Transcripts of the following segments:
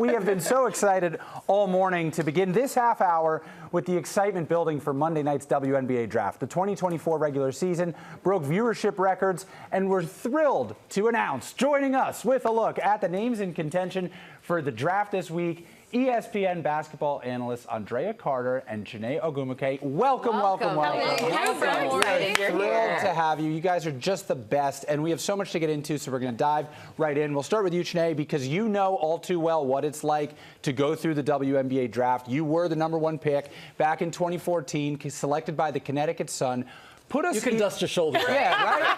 We have been so excited all morning to begin this half hour with the excitement building for Monday night's WNBA draft. The 2024 regular season broke viewership records, and we're thrilled to announce, joining us with a look at the names in contention for the draft this week, ESPN basketball analysts Andraya and Chiney Ogwumike. Welcome. We're thrilled to have you. You guys are just the best, and we have so much to get into, so we're going to dive right in. We'll start with you, Chiney, because you know all too well what it's like to go through the WNBA draft. You were the #1 pick back in 2014, selected by the Connecticut Sun. You can dust your shoulders. Yeah, right?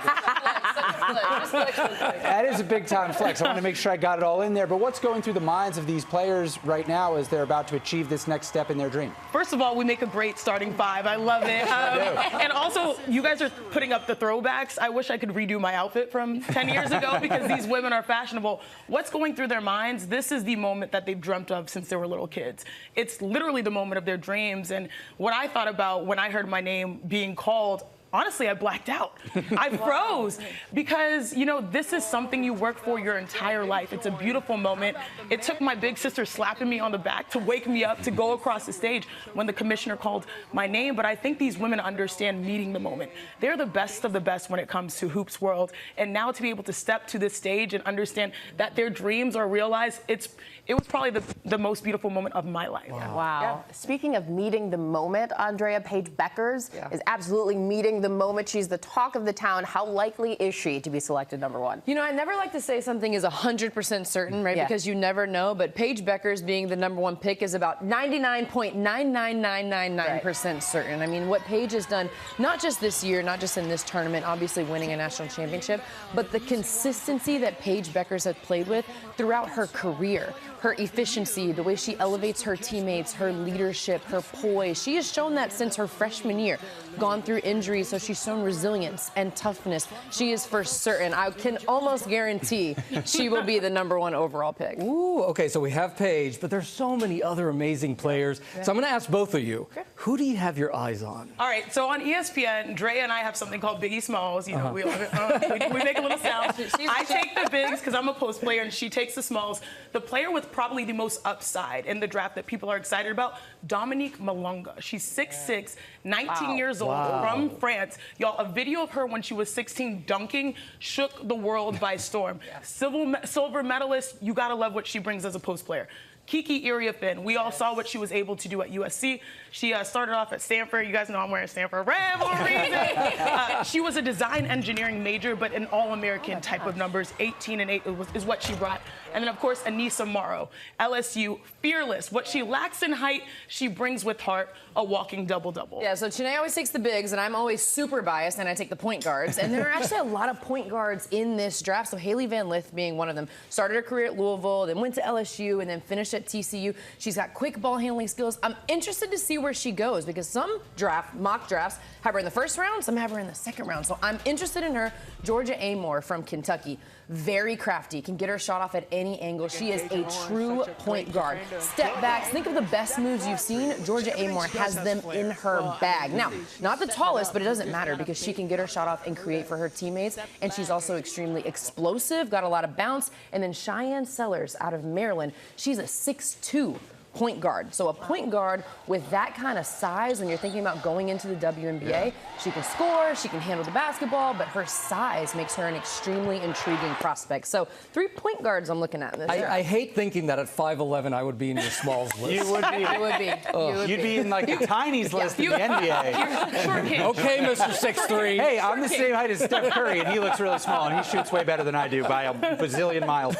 That is a big-time flex. I want to make sure I got it all in there. But what's going through the minds of these players right now as they're about to achieve this next step in their dream? First of all, we make a great starting five. I love it. And also, you guys are putting up the throwbacks. I wish I could redo my outfit from 10 years ago because these women are fashionable. What's going through their minds? This is the moment that they've dreamt of since they were little kids. It's literally the moment of their dreams. And what I thought about when I heard my name being called, honestly, I blacked out. I froze because, you know, this is something you work for your entire life. It's a beautiful moment. It took my big sister slapping me on the back to wake me up to go across the stage when the commissioner called my name. But I think these women understand meeting the moment. They're the best of the best when it comes to hoops world. And now to be able to step to this stage and understand that their dreams are realized, it was probably the most beautiful moment of my life. Wow. Yeah. Speaking of meeting the moment, Andraya, Paige Beckers is absolutely meeting the moment. She's the talk of the town. How likely is she to be selected #1? You know, I never like to say something is 100% certain, right? Yeah. Because you never know. But Paige Beckers being the #1 pick is about 99.99999% certain. I mean, what Paige has done, not just this year, not just in this tournament, obviously winning a national championship, but the consistency that Paige Beckers has played with throughout her career. Her efficiency, the way she elevates her teammates, her leadership, her poise. She has shown that since her freshman year. Gone through injuries, so she's shown resilience and toughness. She is for certain. I can almost guarantee she will be the #1 overall pick. Ooh, okay, so we have Paige, but there's so many other amazing players. So I'm going to ask both of you, who do you have your eyes on? All right, so on ESPN, Dre and I have something called Biggie Smalls. You know, we make a little sound. I take the bigs because I'm a post player, and she takes the smalls. The player with probably the most upside in the draft that people are excited about, Dominique Malonga. She's 6'6", 19 years old, from France. Y'all, a video of her when she was 16 dunking shook the world by storm. Silver medalist, you gotta love what she brings as a post player. Kiki Iriafen, we all saw what she was able to do at USC. She started off at Stanford. You guys know I'm wearing Stanford red for a reason. She was a design engineering major, but an All-American type of numbers. 18 and 8 is what she brought. And then, of course, Anissa Morrow, LSU, fearless. What she lacks in height, she brings with heart, a walking double-double. Yeah, so Chiney always takes the bigs, and I'm always super biased, and I take the point guards. And there are actually a lot of point guards in this draft. So Haley Van Lith being one of them. Started her career at Louisville, then went to LSU, and then finished at TCU. She's got quick ball handling skills. I'm interested to see where she goes because some mock drafts have her in the first round, some have her in the second round. So I'm interested in her. Georgia Amore from Kentucky, very crafty, can get her shot off at any angle. She is a true point guard. Step backs, think of the best moves you've seen. Georgia Amore has them in her bag. Now, not the tallest, but it doesn't matter because she can get her shot off and create for her teammates. And she's also extremely explosive, got a lot of bounce. And then Cheyenne Sellers out of Maryland, she's a 6'2" point guard. So a point guard with that kind of size, when you're thinking about going into the WNBA, she can score, she can handle the basketball, but her size makes her an extremely intriguing prospect. So 3 point guards I'm looking at in this. I hate thinking that at 5'11" I would be in your smalls list. You would be. You would be. You'd be in like the Tiny's list in the NBA. Okay, Mr. 6'3". Hey, I'm the same height as Steph Curry, and he looks really small, and he shoots way better than I do by a bazillion miles.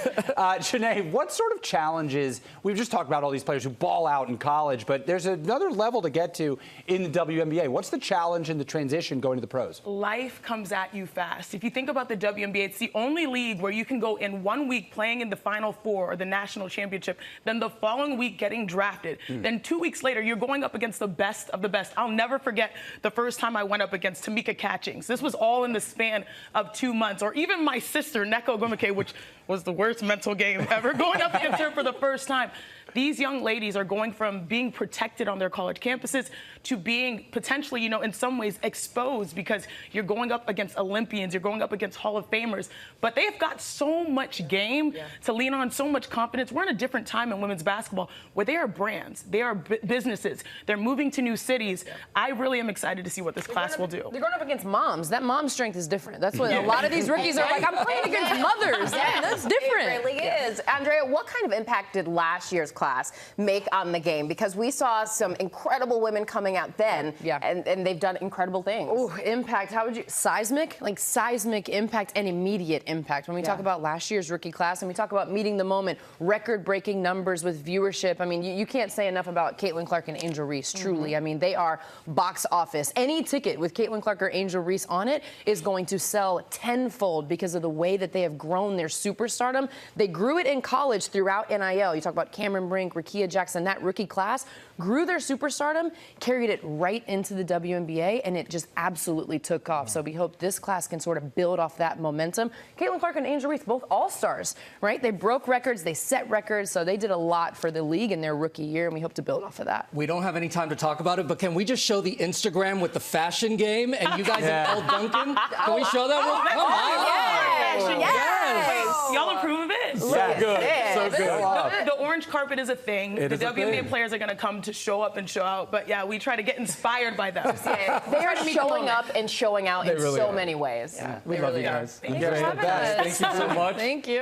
Chiney, what sort of challenges, we've just talked about all these players who ball out in college, but there's another level to get to in the WNBA. What's the challenge in the transition going to the pros? Life comes at you fast. If you think about the WNBA, it's the only league where you can go in 1 week playing in the Final Four or the national championship, then the following week getting drafted. Then 2 weeks later, you're going up against the best of the best. I'll never forget the first time I went up against Tamika Catchings. This was all in the span of 2 months. Or even my sister, Ogwumike, which was the worst mental game ever, going up against her for the first time. These young ladies are going from being protected on their college campuses to being potentially, you know, in some ways exposed, because you're going up against Olympians, you're going up against Hall of Famers, but they've got so much game to lean on, so much confidence. We're in a different time in women's basketball where they are brands, they are businesses, they're moving to new cities. I really am excited to see what this class will do. They're going up against moms. That mom strength is different. That's what a lot of these rookies are like, I'm playing against mothers. Yeah, that's different. It really is. Andraya, what kind of impact did last year's class make on the game? Because we saw some incredible women coming out then, and they've done incredible things. Oh, impact. How would you? Seismic? Like seismic impact and immediate impact. When we talk about last year's rookie class and we talk about meeting the moment, record-breaking numbers with viewership. I mean, you can't say enough about Caitlin Clark and Angel Reese, truly. I mean, they are box office. Any ticket with Caitlin Clark or Angel Reese on it is going to sell tenfold because of the way that they have grown their superstardom. They grew it in college throughout NIL. You talk about Cameron Brink, Rakia Jackson, that rookie class grew their superstardom, carried it right into the WNBA, and it just absolutely took off. So we hope this class can sort of build off that momentum. Caitlin Clark and Angel Reese, both all-stars, right? They broke records, they set records, so they did a lot for the league in their rookie year, and we hope to build off of that. We don't have any time to talk about it, but can we just show the Instagram with the fashion game and you guys at Elle Duncan? Can we show that? Come on. Wait, y'all approve of it? So good. So good. The orange carpet is a thing. The WNBA players are going to come to show up and show out. But yeah, we try to get inspired by them. They are showing up and showing out in so many ways. We love you guys. Thank you for having us. Thank you so much. Thank you.